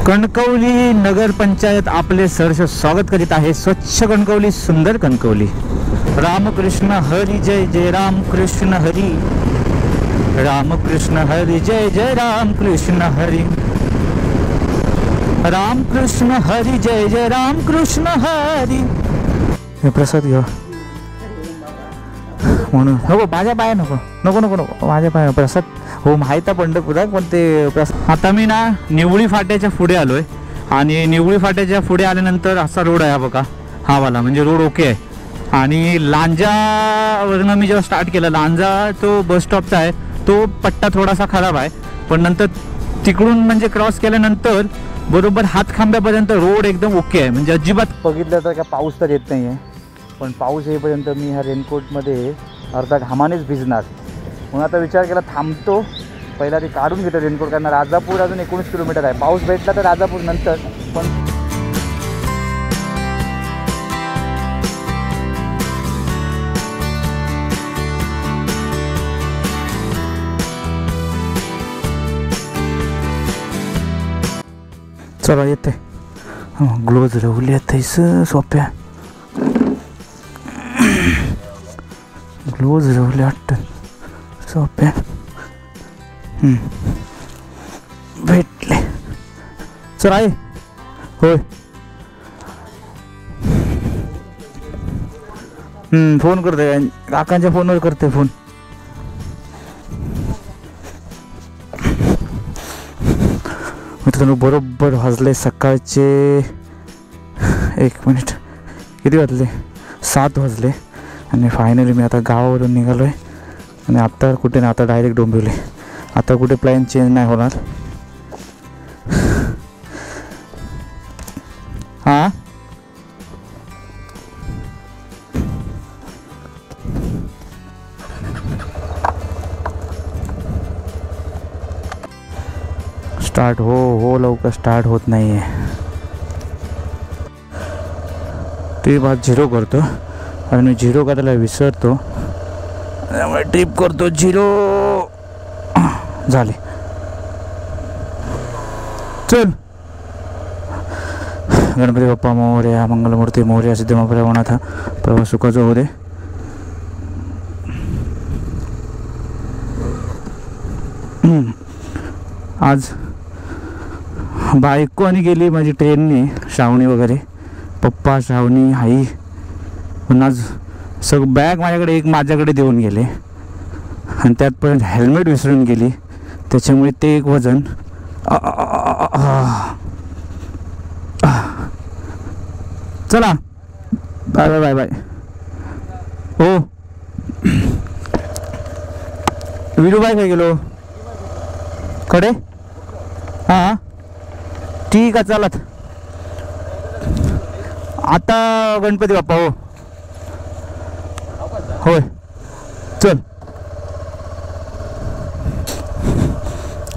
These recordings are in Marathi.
कणकवली नगर पंचायत आपले सहर्ष स्वागत करीत आहे. स्वच्छ कणकवली, सुंदर कणकवली. रामकृष्ण हरी जय जय रामकृष्ण हरी, रामकृष्ण हरी जय जय रामकृष्ण हरी, रामकृष्ण हरी जय जय रामकृष्ण हरी. हे प्रसाद घ्या म्हणून. हो माझ्या पाया नको नको नको नको माझ्या पाया प्रसाद. हो माहीत आहे पंढरपुरात, पण ते प्रसाद. आता मी ना निवळी फाट्याच्या पुढे आलोय आणि निवळी फाट्याच्या पुढे आल्यानंतर असा रोड आहे बघा, हा वाला म्हणजे रोड ओके आहे. आणि लांजावरनं मी जेव्हा स्टार्ट केलं, लांजा तो बस स्टॉपचा आहे, तो पट्टा थोडासा खराब आहे. पण नंतर तिकडून म्हणजे क्रॉस केल्यानंतर बरोबर हातखांब्यापर्यंत रोड एकदम ओके आहे. म्हणजे अजिबात बघितलं तर का पाऊस तर येत नाही आहे, पण पाऊस येईपर्यंत मी ह्या रेनकोटमध्ये अर्धा घामानेच भिजणार. म्हणून आता विचार केला थांबतो, पहिला ते काढून घेतो रेनकोट. कारण राजापूर अजून 19 किलोमीटर आहे. पाऊस भेटला तर राजापूर नंतर. पण चला येते. ग्लोज रवली आता सोप्या, ग्लोज रवले वाटतं सोप्या. भेटले. चल आहे होय. फोन करते, काकांच्या फोनवर करते फोन. मित्रांनो बरोबर वाजले सकाळचे 1 मिनिट, किती वाजले 7 वाजले. आणि फायनली मी आता गावावरून निघालो आहे. आणि आता कुठे नाही, आता डायरेक्ट डोंबिवली. आता कुठे प्लॅन चेंज नाही होणार. हां स्टार्ट हो लवकर स्टार्ट होत नाही आहे. ते बात झिरो करतो आणि मी झिरो करायला विसरतो, त्यामुळे ट्रिप करतो. झिरो झाले. चल. गणपती बाप्पा मोरया, मंगलमूर्ती मोरया, सिद्धिमाप्रवणाथ प्रवास सुखाचा होऊ दे. आज बायको आणि गेली माझी ट्रेनने, श्रावणी वगैरे, पप्पा, श्रावणी, आई. पण आज सगळं बॅग माझ्याकडे एक माझ्याकडे देऊन गेले आणि त्यातपर्यंत हेल्मेट विसरून गेली. त्याच्यामुळे ते एक वजन. चला बाय बाय बाय बाय. हो विरूबाई काय गेलो कडे. हां ठीक आहे चालत. आता गणपती बाप्पा. हो होय चल.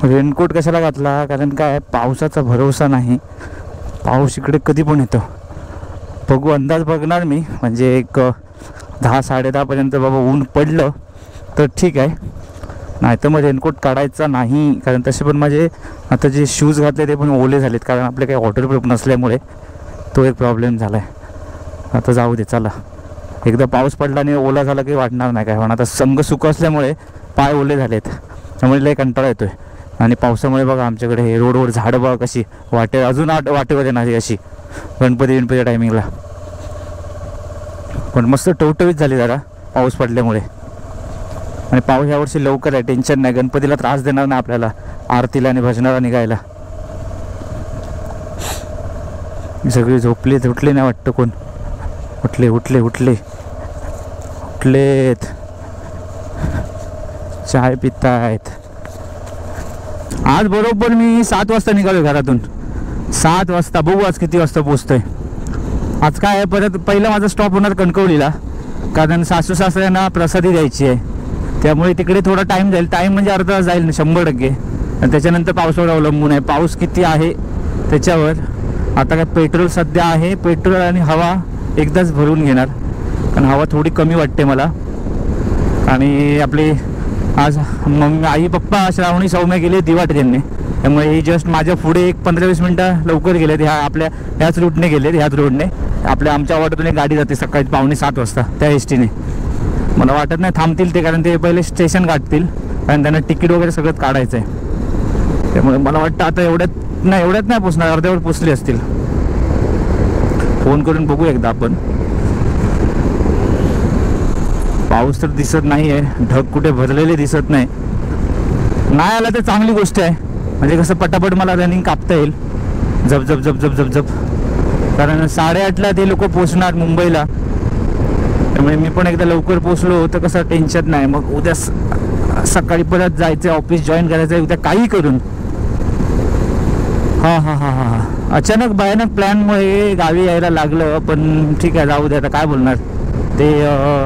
रेनकोट कशाला घातला, कारण काय पावसाचा भरोसा नाही. पाऊस इकडे कधी पण येतो. बघू, अंदाज बघणार मी. म्हणजे एक 10-10:30पर्यंत बाबा ऊन पडलं तर ठीक आहे, नाही तर मग रेनकोट काढायचा नाही. कारण तसे पण माझे आता जे शूज घातले ते पण ओले झालेत, कारण आपले काही वॉटरप्रूफ नसल्यामुळे तो एक प्रॉब्लेम झाला आहे. आता जाऊ दे चला. एकदा पाऊस पडला आणि ओला झाला काही वाटणार नाही काय. पण आता संग सुक असल्यामुळे पाय ओले झालेत, त्यामुळे लय कंटाळा येतो आहे. आणि पावसामुळे बघा आमच्याकडे हे रोडवर झाडं बघा कशी वाटे, अजून वाटेवर येणार अशी गणपतीच्या टायमिंगला. पण मस्त टवटवीत झाली जरा पाऊस पडल्यामुळे. आणि पाऊस यावर्षी लवकर आहे, टेन्शन नाही. गणपतीला त्रास देणार नाही आपल्याला आरतीला आणि भजनाला निघायला. सगळी झोपली, उठली नाही वाटतं कोण. उठले उठले उठले उठलेत, चाय पितायत. आज बरोबर मी 7 वाजता निघालो घरातून. 7 वाजता. बघू आज किती वाजता पोचतोय. आज काय आहे, परत पहिला माझा स्टॉप होणार कणकवलीला, कारण सासू सासऱ्यांना प्रसादी द्यायची आहे. त्यामुळे तिकडे थोडा टाईम जाईल. टाईम म्हणजे अर्धा तास जाईल 100%. आणि त्याच्यानंतर पावसावर अवलंबून आहे, पाऊस किती आहे त्याच्यावर. आता काय पेट्रोल सध्या आहे, पेट्रोल आणि हवा एकदाच भरून घेणार, कारण हवा थोडी कमी वाटते मला. आणि आपली आज मग आई पप्पा श्रावणी सौम्या गेले दिवा ट्रेनने, त्यामुळे ही जस्ट माझ्या पुढे एक 15-20 मिनटं लवकर गेलेत. ह्या आपल्या ह्याच रूटने गेलेत, ह्याच रोडने. आमच्या वाड्यातून एक गाडी जाते सकाळी 6:45 वाजता त्या एसटीने. मला वाटत नाही थांबतील ते, कारण ते पहिले स्टेशन गाठतील, कारण त्यांना तिकीट वगैरे सगळं काढायचं आहे. त्यामुळे मला वाटतं आता एवढ्यात नाही पोचणार, अर्ध्यावर पोचले असतील. फोन करून बघू एकदा आपण. पाऊस तर दिसत नाही आहे, ढग कुठे भरलेले दिसत नाही. नाही आला तर चांगली गोष्ट आहे, म्हणजे कसं पटापट मला रनिंग कापता येईल. जप जप जप जप जप जप, कारण 8:30ला ते लोक पोचणार मुंबईला. त्यामुळे मी पण एकदा लवकर पोचलो तर कसं टेन्शन नाही. मग उद्या सकाळी परत जायचं, ऑफिस जॉईन करायचं आहे उद्या काही करून. हां अचानक भयानक प्लॅनमुळे गावी यायला लागलं, पण ठीक आहे जाऊ दे, आता काय बोलणार. ते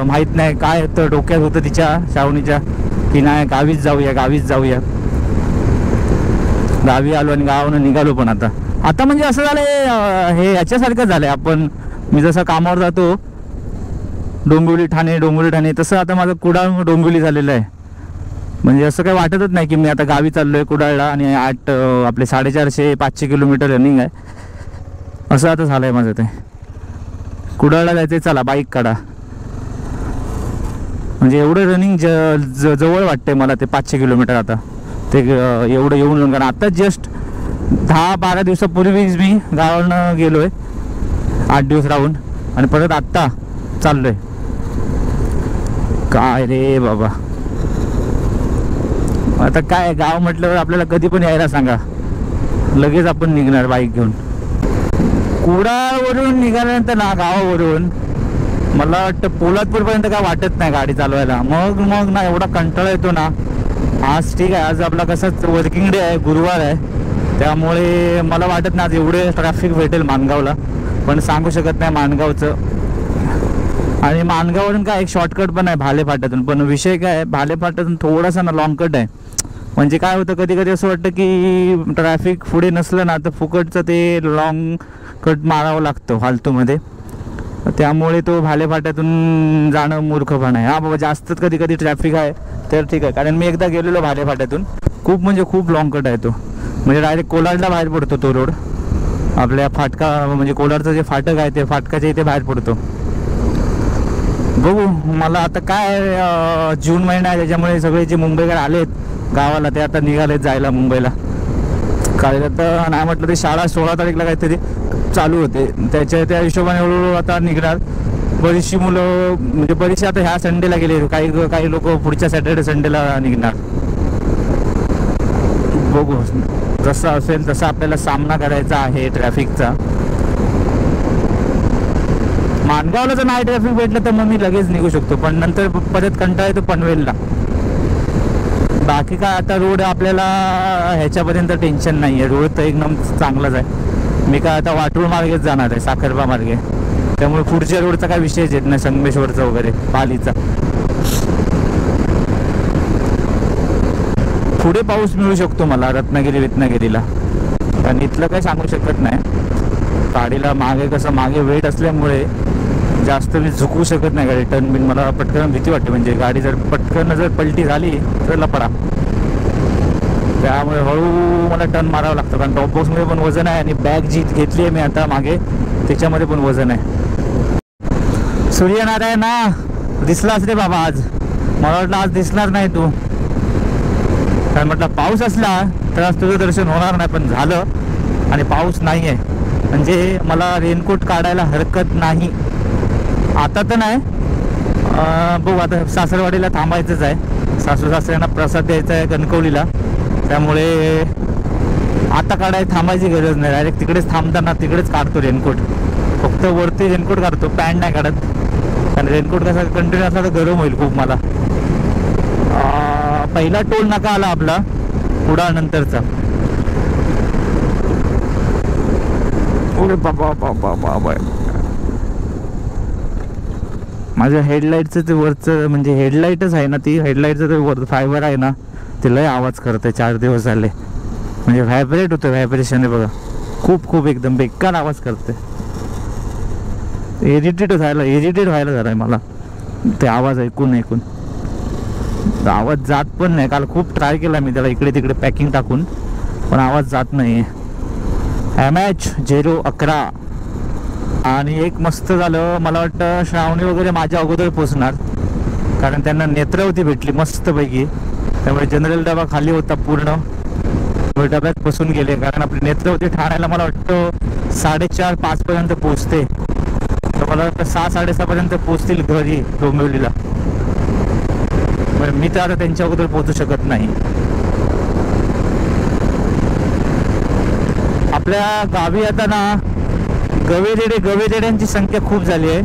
माहीत नाही काय तर डोक्यात होतं तिच्या श्रावणीच्या, की नाही गावीच जाऊया. गावी आलो आणि गावानं निघालो. पण आता म्हणजे असं झालंय, हे याच्यासारखं झालंय. मी जसं कामावर जातो डोंबिवली ठाणे, तसं आता माझं कुडाळ डोंबिवली झालेलं आहे. म्हणजे असं काही वाटतच नाही की मी आता गावी चाललो आहे कुडाळला, आणि आपले 450-500 किलोमीटर रनिंग आहे. असं आता झालं आहे माझं. ते कुडाळला जायचं, चला बाईक काढा. म्हणजे एवढं रनिंग जवळ वाटतंय मला ते 500 किलोमीटर. आता ते एवढं येऊन, कारण आता जस्ट 10-12 दिवसापूर्वीच मी गावानं गेलो आहे 8 दिवस राहून, आणि परत आत्ता चाललो आहे. काय रे बाबा, आता काय गाव म्हटल्यावर आपल्याला कधी पण यायला सांगा, लगेच आपण निघणार बाईक घेऊन. कुडाळवरून निघाल्यानंतर ना, गावावरून मला वाटतं पोलादपूरपर्यंत काय वाटत नाही गाडी चालवायला. मग ना एवढा कंटाळा येतो ना. आज ठीक आहे, आज आपला कसंच वर्किंग डे आहे, गुरुवार आहे, त्यामुळे मला वाटत नाही आज एवढे ट्रॅफिक भेटेल माणगावला. पण सांगू शकत नाही माणगावचं. आणि माणगाववरून काय एक शॉर्टकट पण आहे भाले फाट्यातून. पण विषय काय आहे, भाले फाट्यातून थोडासा ना लॉंग कट आहे. म्हणजे काय होतं, कधी कधी असं वाटतं की ट्रॅफिक पुढे नसलं ना तर फुकटचं ते लॉंग कट मारावं लागतं फालतूमध्ये. त्यामुळे तो भाले फाट्यातून जाणं मूर्खपणा आहे. बाबा जास्तच कधी कधी ट्रॅफिक आहे तर ठीक आहे, कारण मी एकदा गेलेलो भाले फाट्यातून. खूप लॉंग कट आहे तो. म्हणजे डायरेक्ट कोलाडला बाहेर पडतो तो रोड. आपल्या फाटका म्हणजे कोलाडचं जे फाटक आहे ते फाटकाच्या इथे बाहेर पडतो. बघू, मला आता काय जून महिना आहे, त्याच्यामुळे सगळे जे मुंबईकर आलेत गावाला ते आता निघालेत जायला मुंबईला. काय आता नाही म्हटलं ते शाळा 16 तारीखला काहीतरी चालू होते, त्या हिशोबाने हळूहळू आता निघणार. बरीचशी मुलं म्हणजे बरीचशी आता ह्या संडेला गेले, काही लोक पुढच्या सॅटर्डे संडेला निघणार. बघू, जसं असेल तसं आपल्याला सामना करायचा आहे ट्रॅफिकचा. माणगावला जर नाही ट्रॅफिक भेटलं तर मग मी लगेच निघू शकतो, पण नंतर परत कंटाळा येतो पनवेलला. बाकी काय आता रोड आपल्याला ह्याच्यापर्यंत टेन्शन नाही आहे, रोड तर एकदम चांगलाच आहे. मी काय आता वाटूळ मार्गेच जाणार आहे, साखरपा मार्गे. त्यामुळे पुढच्या रोडचा काय विषयच येत नाही, संगमेश्वरचा वगैरे पालीचा. पुढे पाऊस मिळू शकतो मला रत्नागिरीला, कारण इथलं काही सांगू शकत नाही. गाडीला मागे वेट असल्यामुळे जास्त मी झुकवू शकत नाही गाडी. टर्न बिन मला पटकन भीती वाटते, म्हणजे गाडी जर पटकन पलटी झाली तर लपडा. त्यामुळे हळू मला टर्न मारावं लागतं, कारण टॉप बॉक्समध्ये पण वजन आहे आणि बॅग जी घेतली आहे मी आता मागे त्याच्यामध्ये पण वजन आहे. सूर्यनारायण ना दिसलाच रे बाबा आज. मला वाटलं आज दिसणार नाही तू, कारण म्हटलं पाऊस असला तर आज तुझं दर्शन होणार नाही, पण झालं. आणि पाऊस नाही आहे म्हणजे मला रेनकोट काढायला हरकत नाही. आता तर नाही, बघू आता सासरवाडीला थांबायचंच आहे. सासू सासऱ्यांना प्रसाद द्यायचा आहे कणकवलीला, त्यामुळे आता थांबायची गरज नाही. डायरेक्ट तिकडेच थांबताना तिकडेच काढतो रेनकोट. फक्त वरती रेनकोट काढतो, पॅन्ट नाही काढत, कारण रेनकोट कसा कंटिन्यू असला तर गरम होईल खूप मला. पहिला टोल नाका आला आपला कुडाळ नंतरचा. बाबा माझ्या हेडलाईटचं ते वरचं म्हणजे हेडलाईटच आहे ना, ती हेडलाईटचं ते वर फायबर आहे ना, ते लय आवाज करते. 4 दिवस झाले म्हणजे व्हायब्रेट होतं, व्हायब्रेशन आहे बघा. खूप एकदम बेकार आवाज करते. इरिटेट व्हायला झालं आहे मला ते आवाज ऐकून. आवाज जात पण नाही. काल खूप ट्राय केला मी त्याला इकडे तिकडे पॅकिंग टाकून, पण आवाज जात नाही आहे. MH011. आणि एक मस्त झालं, मला वाटतं श्रावणी वगैरे माझ्या अगोदर पोचणार, कारण त्यांना नेत्रावती भेटली मस्तपैकी. त्यामुळे जनरल डबा खाली होता पूर्ण, डब्यात बसून गेले. कारण आपली नेत्रावती ठाण्याला मला वाटतं 4:30-5 पर्यंत पोचते, तर मला वाटतं 6-6:30 पर्यंत पोचतील घरी डोंबिवलीला. मी तर आता त्यांच्या अगोदर पोचू शकत नाही. आपल्या गावी आता ना गवेरेड्यांची संख्या खूप झाली आहे,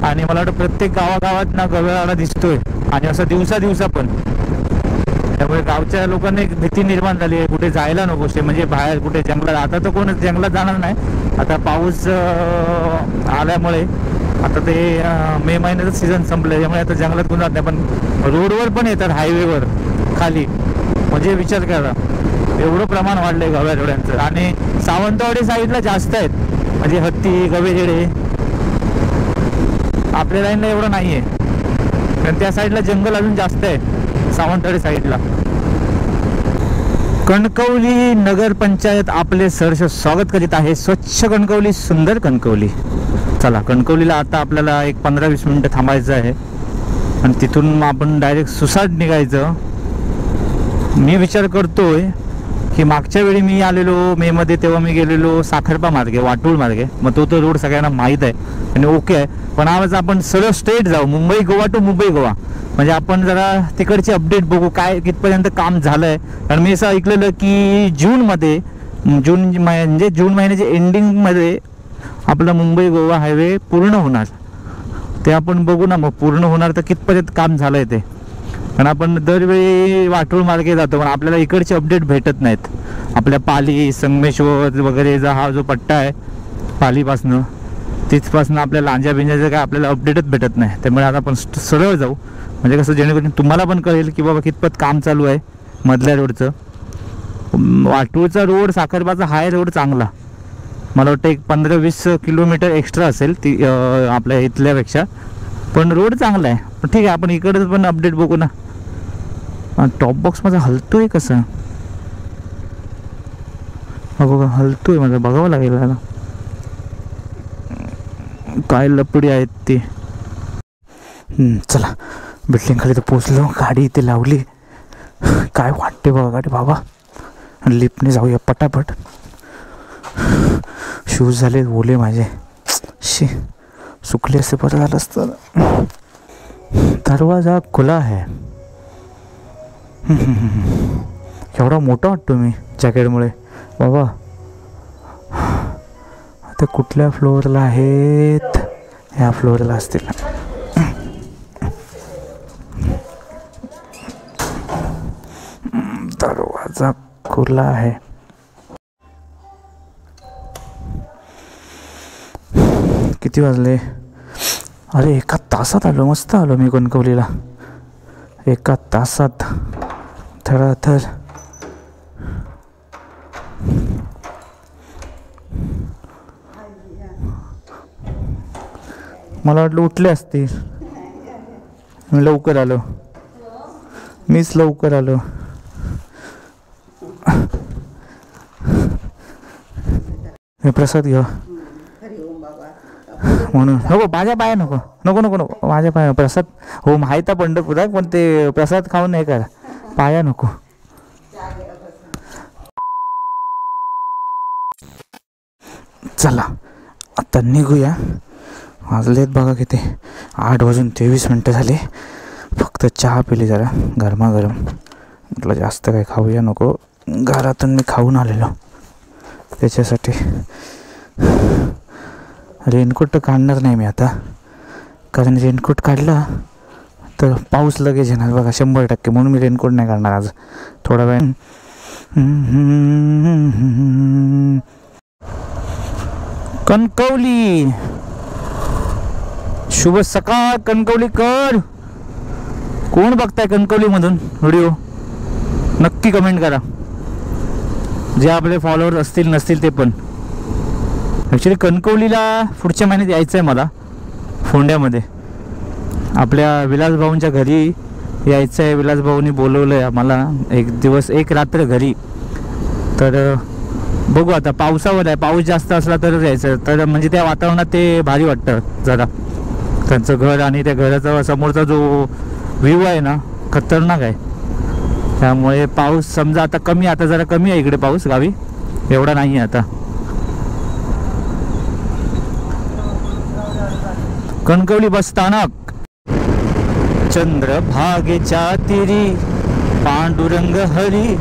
आणि मला वाटतं प्रत्येक गावागावात ना गवेराडा दिसतोय, आणि असं दिवसा पण. त्यामुळे गावच्या लोकांना एक भीती निर्माण झाली आहे, कुठे जायला नको म्हणजे बाहेर कुठे जंगलात. आता तर कोण जंगलात जाणार नाही, आता पाऊस आल्यामुळे. आता ते मे महिन्याचं सीझन संपलं, त्यामुळे आता जंगलात कोण जात नाही. पण रोडवर पण येतात, हायवेवर खाली. म्हणजे विचार करा, एवढं प्रमाण वाढलंय गवेरेड्यांचं. आणि सावंतवाडी साईडला जास्त आहेत, म्हणजे हत्ती गवेरेडे. आपल्या लाईनला एवढं नाही आहे, कारण त्या साईडला जंगल अजून जास्त आहे सावंतवाडी साईडला. कणकवली नगर पंचायत आपले सहर्ष स्वागत करीत आहे. स्वच्छ कणकवली, सुंदर कणकवली. चला, कणकवलीला आता आपल्याला एक 15-20 मिनिटं थांबायचं आहे, आणि तिथून आपण डायरेक्ट सुसाट निघायचं. मी विचार करतोय की मागच्या वेळी मी आलेलो मेमध्ये, तेव्हा मी गेलेलो साखरपा मार्गे, वाटूळ मार्गे. मग तो रोड सगळ्यांना माहीत आहे आणि ओके आहे. पण आज आपण सरळ स्ट्रेट जाऊ, मुंबई गोवा टू मुंबई गोवा. म्हणजे आपण जरा तिकडची अपडेट बघू, काय कितपर्यंत काम झालं आहे. कारण मी असं ऐकलेलं की जून महिन्याच्या एंडिंगमध्ये आपला मुंबई गोवा हायवे पूर्ण होणार. ते आपण बघू ना, मग पूर्ण होणार तर कितपर्यंत काम झालं आहे ते. कारण आपण दरवेळी वाटूळ मार्गे जातो, पण आपल्याला इकडचे अपडेट भेटत नाहीत. आपल्या पाली, संगमेश्वर वगैरे हा जो पट्टा आहे पालीपासनं, तिथपासनं आपल्या लांजा बिंजाचं काय आपल्याला अपडेटच भेटत नाही. त्यामुळे आता आपण सरळ जाऊ, म्हणजे कसं जेणेकरून तुम्हाला पण कळेल की बाबा कितपत काम चालू आहे मधल्या रोडचं. वाटूळचा रोड, साखरपाचा हाय रोड चांगला, मला वाटतं एक 15-20 किलोमीटर एक्स्ट्रा असेल ती आपल्या इथल्यापेक्षा, पण रोड चांगला आहे. पण ठीक आहे, आपण इकडंच पण अपडेट बघू ना. टॉप बॉक्स माझा हलतोय कसं, बघा हलतोय माझा, बघावं लागेल ना काय लपडी आहेत ते. चला, बिल्डिंग खाली तर पोचलो, गाडी इथे लावली. काय वाटते बघा गाडी बाबा, लिफ्टने जाऊया पटापट. शूज झाले ओले माझे, सुकले असते बरं झालं असतं. दरवाजा खुला आहे. एवढा मोठा वाटतो मी जॅकेटमुळे बाबा. आता कुठल्या फ्लोअरला आहेत, ह्या फ्लोअरला असतील. दरवाजा खुला आहे. किती वाजले? अरे 1 तासात आलो, मस्त आलो मी कणकवलीला 1 तासात. थराथर मला वाटलं उठले असतील, मी लवकर आलो, मीच लवकर आलो. हे प्रसाद घ्या म्हणून. नको माझ्या पाया, नको नको नको नको माझ्या पाया प्रसाद. हो माहीत आहे पंढरपुरात, पण ते प्रसाद खाऊन नाही करा, पाया नको. चला आता निघूया. वाजलेत बघा किती, 8:23 झाले. फक्त चहा पिली जरा गरमागरम, म्हटलं जास्त काही खाऊया नको. घरातून मी खाऊन आलेलो, त्याच्यासाठी रेनकोट तर काढणार नाही मी आता, कारण रेनकोट काढला तर पाऊस लगेच येणार बघा 100%. म्हणून मी रेनकोट नाही काढणार आज, थोडा वेळ. कणकवली, शुभ सकाळ कणकवलीकर. कोण बघताय कणकवलीमधून व्हिडिओ नक्की कमेंट करा, जे आपले फॉलोअर्स असतील नसतील ते पण. ॲक्च्युली कणकवलीला पुढच्या महिन्यात यायचं आहे मला, फोंड्यामध्ये आपल्या विलासभाऊंच्या घरी यायचं आहे. विलासभाऊंनी बोलवलं आहे आम्हाला, एक दिवस एक रात्र घरी. तर बघू आता, पावसावर आहे. पाऊस जास्त असला तरच यायचं, तर म्हणजे त्या वातावरणात ते भारी वाटतं जरा. त्यांचं घर आणि त्या घराचा समोरचा जो व्ह्यू आहे ना, खतरनाक आहे. त्यामुळे पाऊस समजा आता कमी, आता जरा कमी आहे इकडे पाऊस गावी, एवढा नाही आहे आता. कणकवली बस स्थानक. चंद्रभागेच्या तिरी पांडुरंग हरी,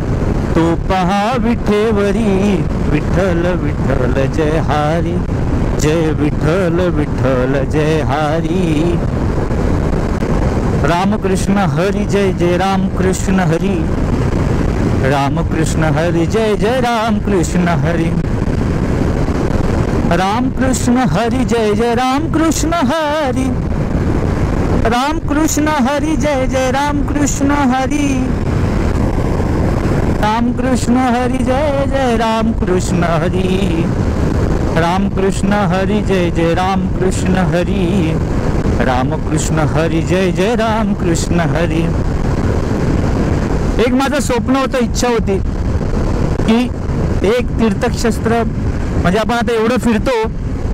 तो पहा विठेवरी, विठ्ठल विठ्ठल जय हरी, जय विठ्ठल विठ्ठल जय हरी. रामकृष्ण हरी जय जय रामकृष्ण हरी, रामकृष्ण हरी जय जय रामकृष्ण हरी, रामकृष्ण हरी जय जय रामकृष्ण हरी, रामकृष्ण हरी जय जय रामकृष्ण हरी, रामकृष्ण हरी जय जय रामकृष्ण हरी, रामकृष्ण हरी जय जय रामकृष्ण हरी, रामकृष्ण हरी जय जय रामकृष्ण हरी. एक माझं स्वप्न होतं, इच्छा होती की एक तीर्थक्षेत्र, म्हणजे आपण आता एवढं फिरतो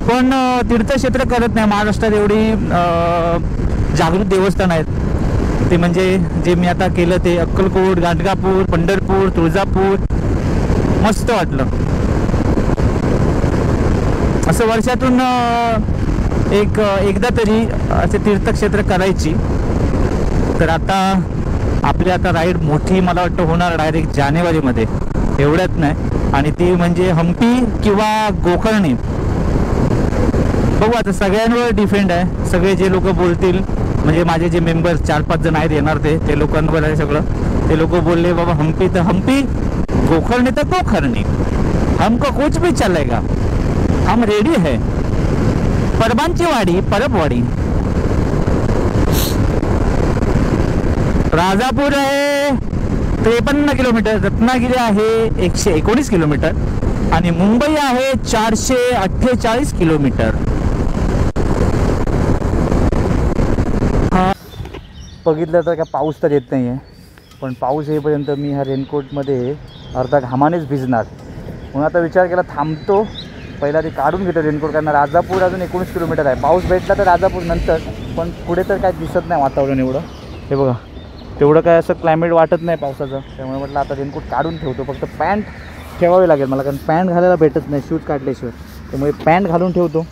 पण तीर्थक्षेत्र करत नाही. महाराष्ट्रात एवढी जागृत देवस्थान आहेत, ते म्हणजे जे मी आता केलं ते अक्कलकोट, गाणगापूर, पंढरपूर, तुळजापूर. मस्त वाटलं. असं वर्षातून एकदा तरी असे तीर्थक्षेत्र करायची. तर आता आपली आता राईड मोठी मला वाटतं होणार डायरेक्ट जानेवारीमध्ये, एवढ्यात नाही. आणि ती म्हणजे हम्पी किंवा गोकर्णी. बघू आता, सगळ्यांवर डिपेंड आहे. सगळे जे लोक बोलतील, म्हणजे माझे जे मेंबर 4-5 जण आहेत येणार, ते लोकांवर आहे सगळं. ते लोक बोलले बाबा हम्पी तर हम्पी, गोकर्णी तर गोकर्णी, हमको कुछ भी चलेगा, हम रेडी है. परबांची वाडी, परबवाडी. राजापूर आहे 53 किलोमीटर, रत्नागिरी आहे 119 किलोमीटर आणि मुंबई आहे 448 किलोमीटर. बघितलं तर काय पाऊस तर येत नाही आहे, पण पाऊस येईपर्यंत मी ह्या रेनकोटमध्ये अर्धा घामानेच भिजणार. म्हणून आता विचार केला थांबतो, पहिला ते काढून घेतो रेनकोट. कारण राजापूर अजून 19 किलोमीटर आहे. पाऊस भेटला तर राजापूर नंतर, पण पुढे तर काय दिसत नाही वातावरण एवढं. हे बघा, तेवढं काय असं क्लायमेट वाटत नाही पावसाचं. त्यामुळे म्हटलं आता रेनकोट काढून ठेवतो. फक्त पॅन्ट ठेवावी लागेल मला, कारण पॅन्ट घालायला भेटत नाही शूज काढल्याशिवाय. त्यामुळे पॅन्ट घालून ठेवतो,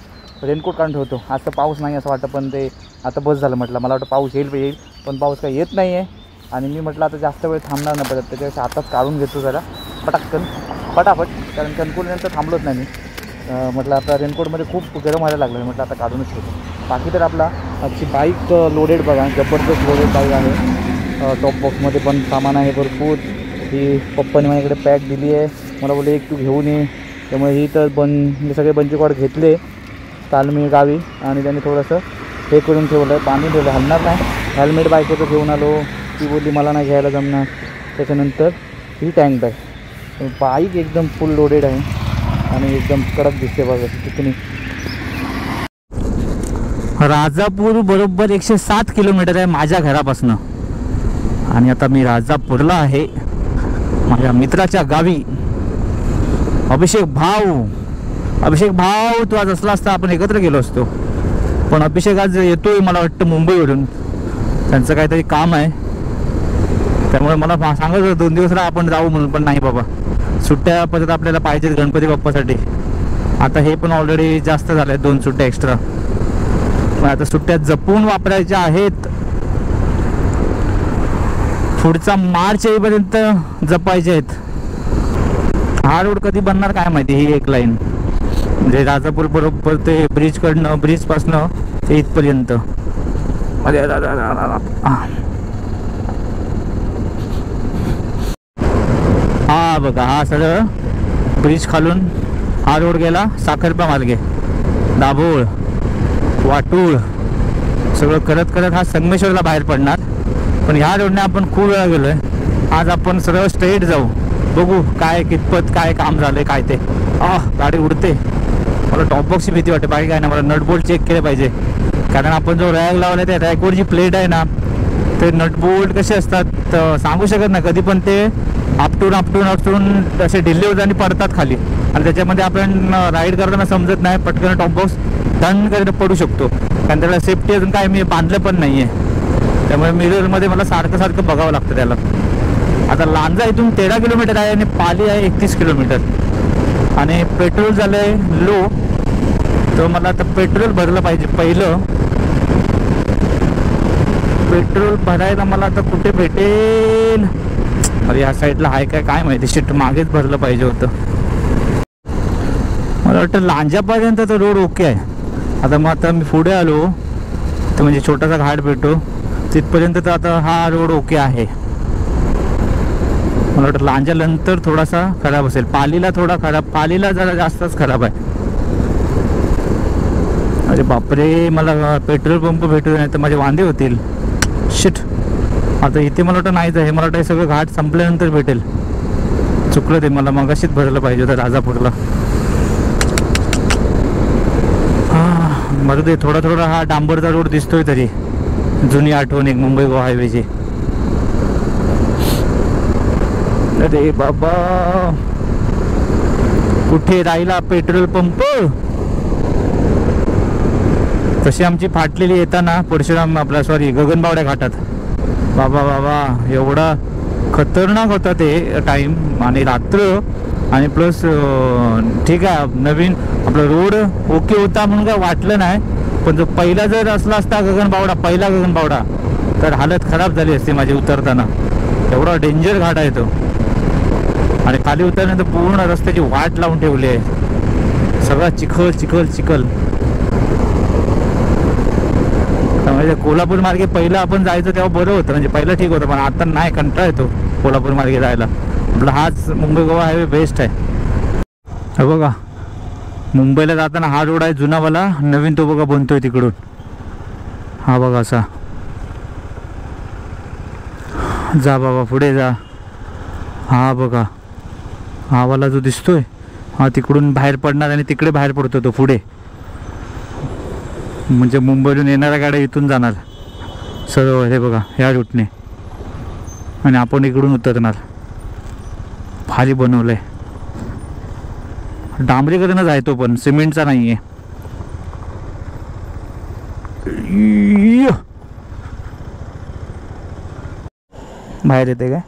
रेनकोट काढून ठेवतो. आज तर पाऊस नाही असं वाटतं, पण ते आता बस झालं. म्हटलं मला वाटतं पाऊस येईल, पण पाऊस काही येत नाही आहे. आणि मी म्हटलं आता जास्त वेळ थांबणार नाही परत, त्याच्यापेक्षा आताच काढून घेतो जरा पटाकन फटाफट. कारण कणकवलीनंतर थांबलोच नाही मी. म्हटलं आता रेनकोटमध्ये खूप गरम व्हायला लागलं, म्हटलं आता काढूनच ठेवतो. बाकी तर आपला आजची बाईक लोडेड बघा, जबरदस्त लोडेड बाईक आहे. टॉप बॉक्समध्ये पण सामान आहे भरपूर. ही पप्पाने माझ्याकडे पॅक दिली आहे, मला बोलले एक तू घेऊन ये. त्यामुळे ही तर मी सगळे बंची कॉर्ड घेतले काल मी गावी, आणि त्यांनी थोडंसं हे करून ठेवलं, पाणी ठेवलं, हलणार नाही. हेल्मेट बायकोचं घेऊन आलो, ती बोलली मला नाही घ्यायला जमणार. त्याच्यानंतर ही टँक बॅग. बाईक एकदम फुल लोडेड आहे आणि एकदम कडक दिसते बघा किती. राजापूर बरोबर 107 किलोमीटर आहे माझ्या घरापासून. आणि आता मी राजापूरला आहे, माझ्या मित्राच्या गावी. अभिषेक भाऊ तू आज असला असता आपण एकत्र गेलो असतो, पण अभिषेक आज येतोय मला वाटतं मुंबईवरून. त्यांचं काहीतरी काम आहे, त्यामुळे मला सांगत होतं 2 दिवस राहा आपण जाऊ म्हणून, पण नाही बाबा, सुट्ट्या परत आपल्याला पाहिजेत गणपती बाप्पासाठी. आता हे पण ऑलरेडी जास्त झाल्या 2 सुट्ट्या एक्स्ट्रा, पण आता सुट्ट्या जपून वापरायच्या आहेत. पुढचा मार्च येईपर्यंत जपायचे आहेत. हा रोड कधी बनणार काय माहिती. ही एक लाईन म्हणजे राजापूर बरोबर ते ब्रिजकडनं, ब्रिजपासनं ते इथपर्यंत. हा बघा, हा सरळ ब्रिज खालून हा रोड गेला साखरपा मार्गे, दाभोळ, वाटूळ सगळं करत करत हा संगमेश्वरला बाहेर पडणार. पण ह्या रोडने आपण खूप वेळा गेलो आहे. आज आपण सरळ स्ट्रेट जाऊ, बघू काय कितपत काय काम झालं काय ते. गाडी उडते. मला टॉप बॉक्सची भीती वाटते, बाकी काय ना. मला नटबोल्ट चेक केले पाहिजे, कारण आपण जो रॅग लावला त्या रॅगवर जी प्लेट आहे ना, ते नटबोल्ट कसे असतात सांगू शकत नाही. कधी पण ते आपटून असे ढिल्ले होतात आणि पडतात खाली, आणि त्याच्यामध्ये आपण राईड करताना समजत नाही, पटकन टॉप बॉक्स धन करून पडू शकतो. कारण त्याला सेफ्टी अजून काय मी बांधलं पण नाही आहे, त्यामुळे मिररमध्ये मला सारखं बघावं लागतं त्याला. आता लांजा इथून 13 किलोमीटर आहे आणि पाली आहे 31 किलोमीटर, आणि पेट्रोल झालं आहे लो, तर मला आता पेट्रोल भरलं पाहिजे. पहिलं पेट्रोल भरायला मला आता कुठे भेटेल? अरे या साईडला आहे काय माहिती, शिट मागेच भरलं पाहिजे होतं. मला वाटतं लांजापर्यंत तर रोड ओके आहे. आता मी पुढे आलो तर म्हणजे छोटासा घाट भेटतो तिथपर्यंत, तर आता हा रोड ओके आहे. मला वाटतं लांजानंतर थोडासा खराब असेल, पालीला थोडा खराब, पालीला जरा जास्तच खराब आहे. अरे बापरे, मला पेट्रोल पंप भेटू नाही तर माझे वांदे होतील. शिट, आता इथे मला वाटतं नाहीच आहे. मला वाटतं हे सगळं घाट संपल्यानंतर भेटेल. चुकलं ते, मला मगाशीच भरलं पाहिजे होतं राजापूरला. मरू दे, थोडा हा डांबरचा रोड दिसतोय तरी, जुनी आठवण एक मुंबई गोवा हायवेची. अरे बाबा, कुठे राहिला पेट्रोल पंप? तशी आमची फाटलेली येताना परशुराम गगनबावड्या घाटात. बाबा एवढा खतरनाक होता ते टाइम, आणि रात्र, आणि प्लस ठीक आहे नवीन आपला रोड ओके होता म्हणून काय वाटलं नाही, पण जो पहिला जर असला असता पहिला गगनबावडा, तर हालत खराब झाली असते माझी उतरताना. एवढा डेंजर घाट आहे तो, आणि खाली उतरल्यानंतर पूर्ण रस्त्याची वाट लावून ठेवली आहे, सगळा चिखल. म्हणजे कोल्हापूर मार्गे पहिलं आपण जायचं तेव्हा बरं होतं, म्हणजे पहिलं ठीक होतं, पण आता नाही, कंटाळा येतो कोल्हापूर मार्गे जायला. आपला हाच मुंबई गोवा हायवे बेस्ट आहे. हे बघा, मुंबईला जाताना हा रोड आहे जुनावाला, नवीन तो बघा बनतोय तिकडून. हा बघा असा, जा बाबा पुढे जा. हा बघा, हा वाला जो दिसतोय हा तिकडून बाहेर पडणार आणि तिकडे बाहेर पडतो तो पुढे, म्हणजे मुंबईवरून येणाऱ्या गाड्या इथून जाणार सरळ. हे बघा ह्या रूटने, आणि आपण इकडून उतरणार. भारी बनवलंय, डांबरीकरणच आहे तो, पण सिमेंटचा नाही आहे. बाहेर येते काय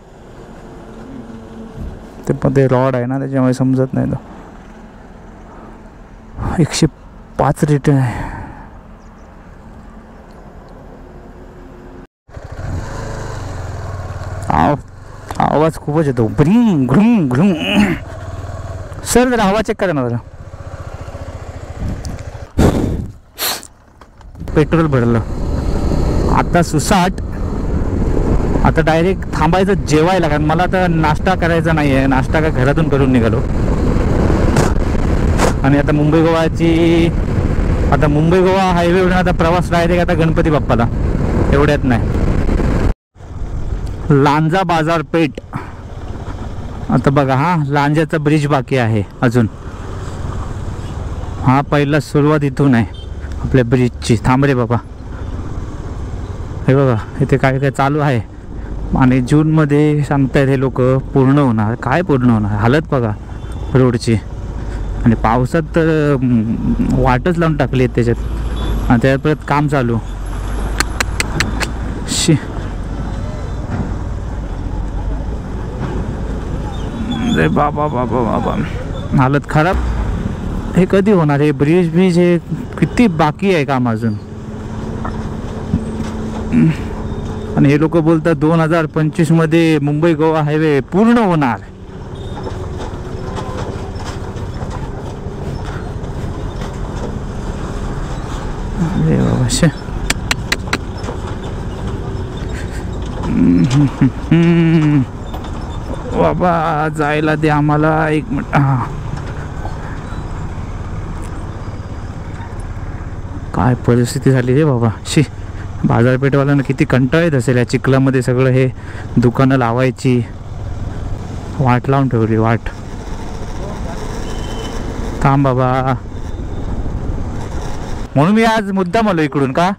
ते, पण ते रॉड आहे ना त्याच्यामुळे समजत नाही. तो 105 लिटर आहे. आवाज खूपच येतो, ग्रुम ग्रुम ग्रुम. सर जरा हवा चेक करा ना जरा. पेट्रोल भरलं आता सुसाट. आता डायरेक्ट थांबायचं जेवायला, कारण मला आता नाश्ता करायचा नाही आहे. नाश्ता का घरातून करून निघालो. आणि आता मुंबई गोवा हायवेवरून आता प्रवास डायरेक्ट आता गणपती बाप्पाला, एवढ्यात नाही. लांजा बाजारपेठ. आता बघा, हा लांजाचा ब्रिज बाकी आहे अजून. हा पहिला सुरुवात इथून आहे आपल्या ब्रिजची. थांब रे बाबा, हे बघा इथे काय चालू आहे, आणि जूनमध्ये सांगतायत हे लोक पूर्ण होणार. काय पूर्ण होणार, हालत बघा रोडची. आणि पावसात तर वाटच लावून टाकली आहेत त्याच्यात, आणि त्यात परत काम चालू. अरे बाबा हालत खराब. हे कधी होणार हे ब्रिज हे किती बाकी आहे काम अजून. आणि हे लोक बोलतात 2025 मध्ये मुंबई गोवा हायवे पूर्ण होणार. अरे बाबा, बाबा जायला दे आम्हाला 1 मिनिट. काय परिस्थिती झाली रे बाबा. बाजारपेठवाल्यांना किती कंटाळा येत असेल या चिखलामध्ये सगळं हे दुकानं लावायची. वाट लावून ठेवली वाट. थांब बाबा. म्हणून मी आज मुद्दाम आलो इकडून, का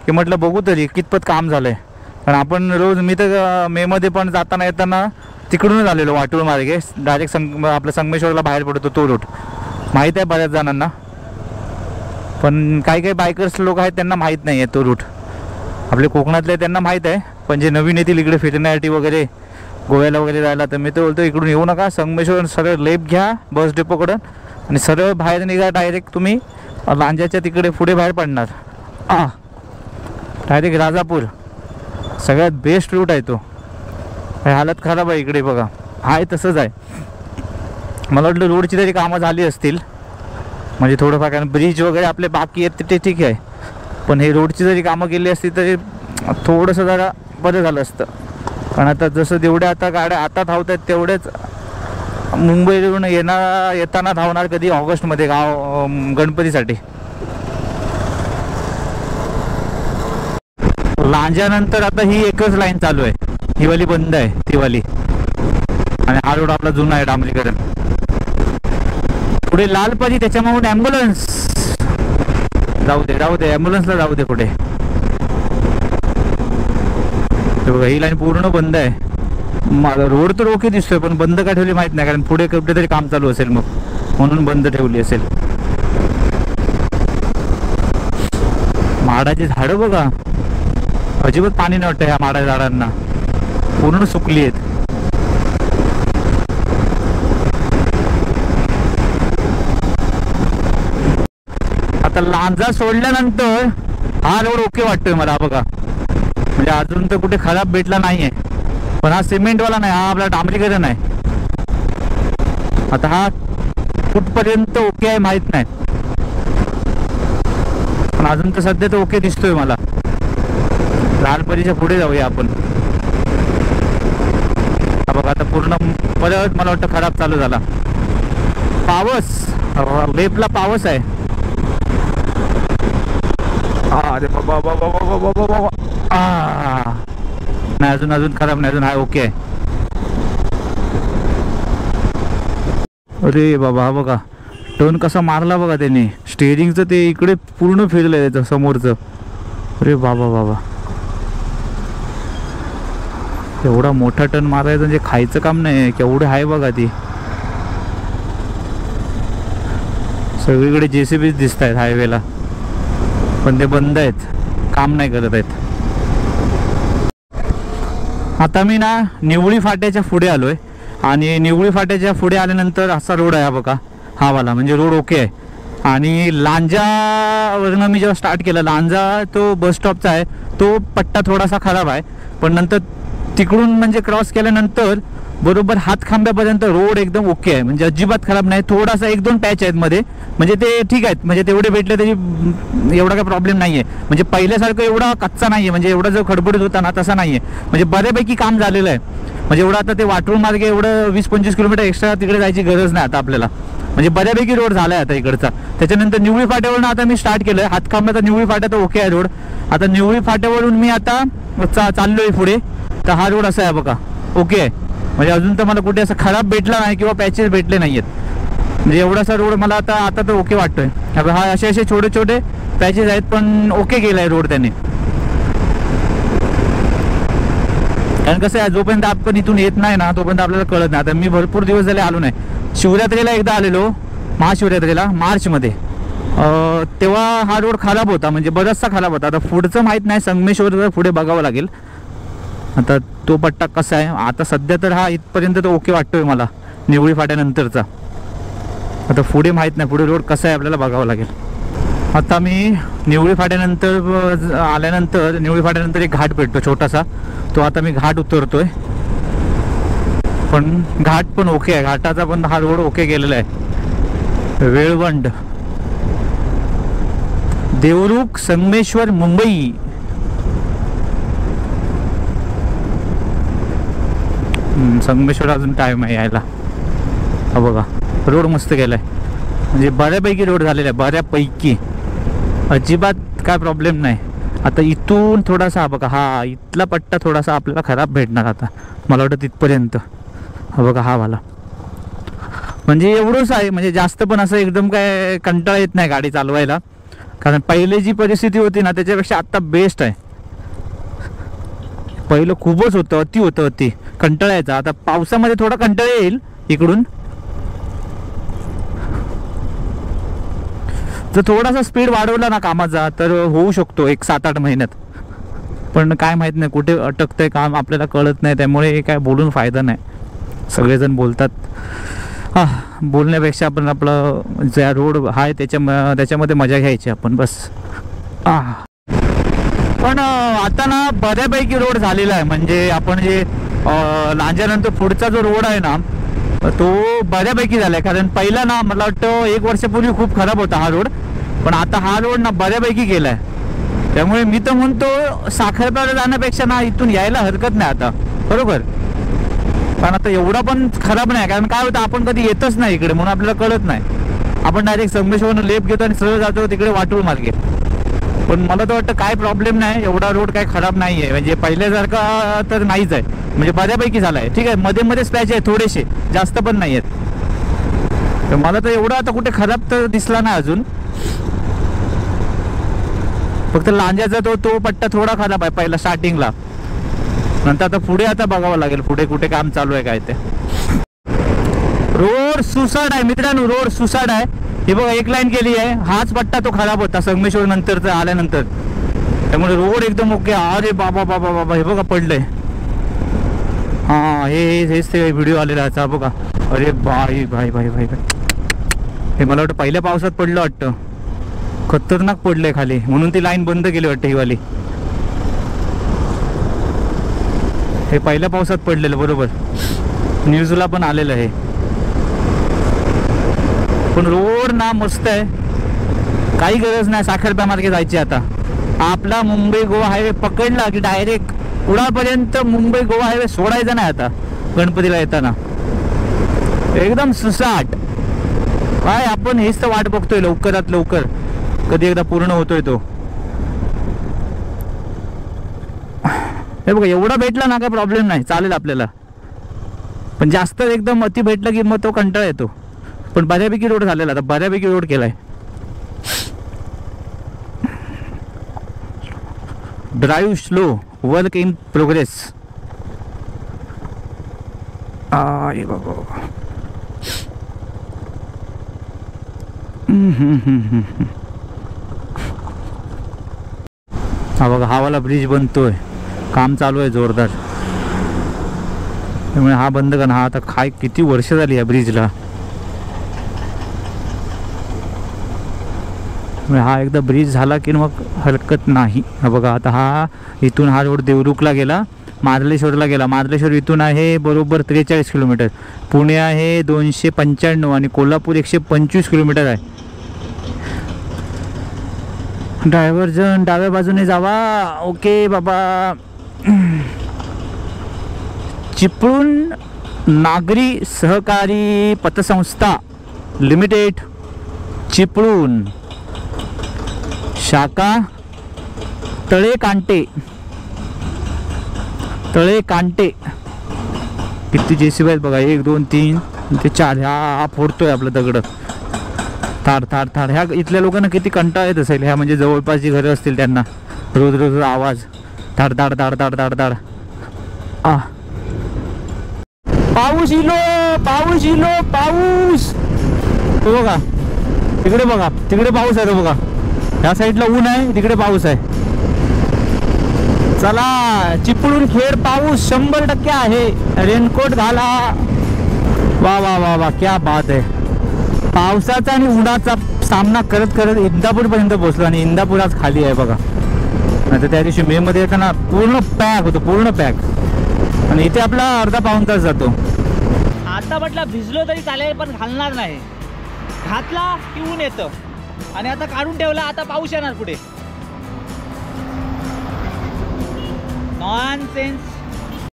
की म्हटलं बघू तरी कितपत काम झालंय. कारण आपण रोज, मी तर मेमध्ये पण जाताना येताना तिकडूनच आलेलो वाटूळ मार्गे डायरेक्ट आपल्या संगमेश्वरला बाहेर पडतो तो रूट माहीत आहे बऱ्याच जणांना, पण काही काही बायकर्स लोक आहेत त्यांना माहीत नाही आहे तो रूट. आपले कोकणातले त्यांना माहीत आहे, पण जे नवीन येतील इकडे फिरण्यासाठी वगैरे गोव्याला वगैरे जायला, तर मी तर बोलतो इकडून येऊ नका. संगमेश्वर सरळ लेफ्ट घ्या बस डेपोकडून आणि सरळ बाहेर निघा. डायरेक्ट तुम्ही लांजाच्या तिकडे पुढे बाहेर पडणार, डायरेक्ट राजापूर. सगळ्यात बेस्ट रूट आहे तो. हालत खराब आहे इकडे बघा, आहे तसंच आहे. मला वाटलं रोडची तरी कामं झाली असतील, म्हणजे थोडंफार, कारण ब्रिज वगैरे आपले बाकी आहेत ते ठीक आहे, पण हे रोडची जरी कामं केली असती तरी थोडंसं जरा बरं झालं असतं. कारण आता जसं जेवढ्या आता गाड्या आता धावत आहेत तेवढेच मुंबईवरून येताना धावणार कधी ऑगस्टमध्ये गणपतीसाठी. लांजानंतर आता ही एकच लाईन चालू आहे, ही वाली बंद आहे ती वाली, आणि हा रोड आपला जुना आहे डांबरीकरण. पुढे लालपरी त्याच्यामागून ॲम्ब्युलन्स, जाऊ दे ॲम्ब्युलन्सला जाऊ दे पुढे. बघा ही लाईन पूर्ण बंद आहे. रोड तर ओके दिसतोय, पण बंद का ठेवली माहित नाही, कारण पुढे कुठेतरी काम चालू असेल मग म्हणून बंद ठेवली असेल. माडाची झाडं बघा, अजिबात पाणी नाही वाटतं ह्या माडा झाडांना, पूर्ण सुकली आहेत. आता लांजा सोडल्यानंतर हा रोड ओके वाटतोय मला बघा, म्हणजे अजून तर कुठे खराब भेटला नाहीये, पण हा सिमेंटवाला नाही, हा आपला डांबरीकरण आहे. आता हा कुठपर्यंत ओके आहे माहित नाही, पण अजून तर सध्या तर ओके दिसतोय मला. लालपरीच्या पुढे जाऊया आपण. हा बघा आता पूर्ण परत मला वाटतं खराब चालू झाला. पावस, लेपला पावस आहे. अरे बाबा नाही, अजून खराब नाही, अजून हा ओके आहे. अरे बाबा हा बघा टर्न कसा मारला बघा त्याने, स्टेअरिंगचं ते इकडे पूर्ण फिरलंय त्याचं समोरचं. अरे बाबा एवढा मोठा टर्न मारायचं म्हणजे खायचं काम नाही, केवढे आहे बघा ती. सगळीकडे JCBच दिसत आहेत हायवेला, पण ते बंद आहेत, काम नाही करत आहेत. आता मी ना निवळी फाट्याच्या पुढे आलोय, आणि निवळी फाट्याच्या पुढे आल्यानंतर असा रोड आहे बघा, हा वाला, म्हणजे रोड ओके आहे. आणि लांजावरनं मी जेव्हा स्टार्ट केलं, लांजा तो बस स्टॉपचा आहे, तो पट्टा थोडासा खराब आहे, पण नंतर तिकडून म्हणजे क्रॉस केल्यानंतर बरोबर हातखांब्यापर्यंत रोड एकदम ओके आहे, म्हणजे अजिबात खराब नाही. थोडासा 1-2 पॅच आहेत मध्ये, म्हणजे ते ठीक आहेत, म्हणजे तेवढे भेटले तरी एवढा काही प्रॉब्लेम नाही आहे. म्हणजे पहिल्यासारखं एवढा कच्चा नाही आहे, म्हणजे एवढा जो खडबडीत होता ना तसा नाही आहे, म्हणजे बऱ्यापैकी काम झालेलं आहे. म्हणजे एवढं आता ते वाटूळ मार्गे एवढं 20-25 किलोमीटर एक्स्ट्रा तिकडे जायची गरज नाही आता आपल्याला, म्हणजे बऱ्यापैकी रोड झाला आहे आता इकडचा. त्याच्यानंतर निवळी फाट्यावरून आता मी स्टार्ट केलं आहे, हातखांब्याचा निवळी फाट्या तर ओके आहे रोड. आता निवळी फाट्यावरून मी आता चाललोय पुढे, तर हा रोड असा आहे बघा, ओके आहे. म्हणजे अजून तर मला कुठे असं खराब भेटला नाही किंवा पॅचेस भेटले नाही आहेत, म्हणजे एवढासा रोड मला आता तर ओके वाटतोय. हा असे छोटे छोटे पॅचेस आहेत, पण ओके केला आहे रोड त्याने. कारण कसं आहे, जोपर्यंत आपण इथून येत नाही ना तोपर्यंत आपल्याला कळत नाही. आता मी भरपूर दिवस झाले आलो नाही. शिवरात्रीला एकदा आलेलो, महाशिवरात्रीला मार्चमध्ये, तेव्हा हा रोड खराब होता, म्हणजे बराचसा खराब होता. आता पुढचं माहीत नाही, संगमेश्वर पुढे बघावं लागेल आता तो पट्टा कसा आहे. आता सध्या तर हा इथपर्यंत तो ओके वाटतोय मला निवळी फाट्यानंतरचा. आता पुढे माहीत नाही, पुढे रोड कसा आहे आपल्याला बघावं लागेल. आता मी निवळी फाट्यानंतर आल्यानंतर निवळी फाट्यानंतर एक घाट भेटतो छोटासा, तो आता मी घाट उतरतोय. पण घाट पण ओके आहे, घाटाचा पण हा रोड ओके केलेला आहे. वेळवंड, देवरुख, संगमेश्वर, मुंबई. संगमेश्वर अजून टाइम आहे यायला. हा बघा रोड मस्त केलाय, म्हणजे बऱ्यापैकी रोड झालेला आहे, बऱ्यापैकी अजिबात काय प्रॉब्लेम नाही. आता इथून थोडासा बघा, हा इथला पट्टा थोडासा आपल्याला खराब भेटणार आता मला वाटतं तिथपर्यंत. हा बघा हा वाला, म्हणजे एवढंच आहे, म्हणजे जास्त पण असं एकदम काय कंटाळा येत नाही गाडी चालवायला. कारण पहिले जी परिस्थिती होती ना त्याच्यापेक्षा आत्ता बेस्ट आहे. पहिलं खूपच होतं, अति होतं, अति कंटाळायचा. आता पावसामध्ये थोडा कंटाळा येईल इकडून. जर थोडासा स्पीड वाढवला ना कामाचा तर होऊ शकतो एक 7-8 महिन्यात. पण काय माहीत नाही कुठे अटकतंय काम आपल्याला कळत नाही, त्यामुळे काय बोलून फायदा नाही. सगळेजण बोलतात, बोलण्यापेक्षा आपण आपलं ज्या रोड आहे त्याच्यामध्ये मजा घ्यायची आपण बस. पण आता ना बऱ्यापैकी रोड झालेला आहे. म्हणजे आपण जे लांज्यानंतर पुढचा जो रोड आहे ना तो बऱ्यापैकी झाला आहे. कारण पहिला ना मला वाटतं 1 वर्षापूर्वी खूप खराब होता हा रोड, पण आता हा रोड ना बऱ्यापैकी गेला आहे. त्यामुळे मी तर म्हणतो साखरप्याला जाण्यापेक्षा ना इथून यायला हरकत नाही आता, बरोबर. पण आता एवढा पण खराब नाही, कारण काय होतं आपण कधी येतच नाही इकडे म्हणून आपल्याला कळत नाही. आपण डायरेक्ट संगमेश्वरनं लेप घेतो आणि सरळ जातो तिकडे वाटूळ मार्गे. पण मला तर वाटतं काय प्रॉब्लेम नाही, एवढा रोड काय खराब नाही आहे. म्हणजे पहिल्यासारखा तर नाहीच आहे, म्हणजे बऱ्यापैकी झाला आहे. ठीक आहे, मध्ये मध्ये स्पॅच आहे थोडेसे, जास्त पण नाही आहेत. तर मला तर एवढा आता कुठे खराब तर दिसला नाही अजून. फक्त लांज्याचा तो पट्टा थोडा खराब आहे पहिला स्टार्टिंगला. नंतर आता पुढे आता बघावं लागेल पुढे कुठे काम चालू आहे काय ते. रोड सुसाट आहे मित्रांनो, रोड सुसाट आहे. हे बघा एक लाईन केली आहे, हाच पट्टा तो खराब होता संगमेश्वर नंतरचा आल्यानंतर. त्यामुळे रोड एकदम ओके. अरे बाबा बाबा बाबा हे बघा पडलंय. हेच ते व्हिडिओ आलेला आहे बघा. अरे भाई भाई भाई भाई हे मला वाटतं पहिल्या पावसात पडलं वाटतं, खतरनाक पडलंय खाली, म्हणून ती लाईन बंद केली वाटतं ही वाली. हे पहिल्या पावसात पडलेलं बरोबर, न्यूजला पण आलेलं आहे. पण रोड ना मस्त आहे, काही गरज नाही साखरप्या मार्गे जायची. आता आपला मुंबई गोवा हायवे पकडला की डायरेक्ट पुढापर्यंत मुंबई गोवा हायवे सोडायचा नाही आता गणपतीला येताना. एकदम सुसाट. काय आपण हेच तर वाट बघतोय लवकरात लवकर कधी एकदा पूर्ण होतोय तो. हे बघा एवढा भेटला ना काय प्रॉब्लेम नाही, चालेल आपल्याला. पण जास्त एकदम अति भेटलं की मग तो कंटाळा येतो. पण बऱ्यापैकी रोड झालेला, आता बऱ्यापैकी रोड केलाय. Drive slow, work in progress. अरे बाबा हा बघा हा वाला ब्रिज बनतोय, काम चालू आहे जोरदार. त्यामुळे हा बंद करा. हा आता काय किती वर्ष झाली या ब्रिजला. हा एकदा ब्रिज झाला की मग हरकत नाही. हा बघा आता हा इथून हा रोड देवरुखला गेला, मार्लेश्वरला गेला. मार्लेश्वर इथून आहे बरोबर 43 किलोमीटर. पुणे आहे 295 आणि कोल्हापूर 125 किलोमीटर आहे. ड्रायव्हर जण डाव्या बाजूने जावा. ओके बाबा. चिपळूण नागरी सहकारी पतसंस्था लिमिटेड चिपळूण शाखा तळे कांटे. किती जेसीबी आहेत बघा, 1 2 3 ते 4. हा फोडतोय आपलं दगड थार थार थार. ह्या इथल्या लोकांना किती कंटाळा येत असेल. ह्या म्हणजे जवळपास जी घरं असतील त्यांना रोज रोज आवाज धाड धाड धाड धाड धाड धाड. पाऊस इलो पाऊस इलो पाऊस. बघा तिकडे, बघा तिकडे पाऊस आहे बघा. ह्या साईडला ऊन आहे, तिकडे पाऊस आहे. चला चिपळूण खेड पाऊस 100% आहे. रेनकोट घाला. वा वा वा वा क्या बात आहे. पावसाचा आणि उन्हाचा सामना करत करत इंदापूरपर्यंत पोहोचलो आणि इंदापूर आज खाली आहे बघा. नाही तर त्या दिवशी मे मध्ये येताना पूर्ण पॅक होतो, पूर्ण पॅक. आणि इथे आपला अर्धा पाऊण तास जातो. आता म्हटलं भिजलो तरी चालेल पण घालणार नाही. घातला की ऊन येतं आणि आता काढून ठेवला, आता पाऊस येणार पुढे. नॉनसेन्स.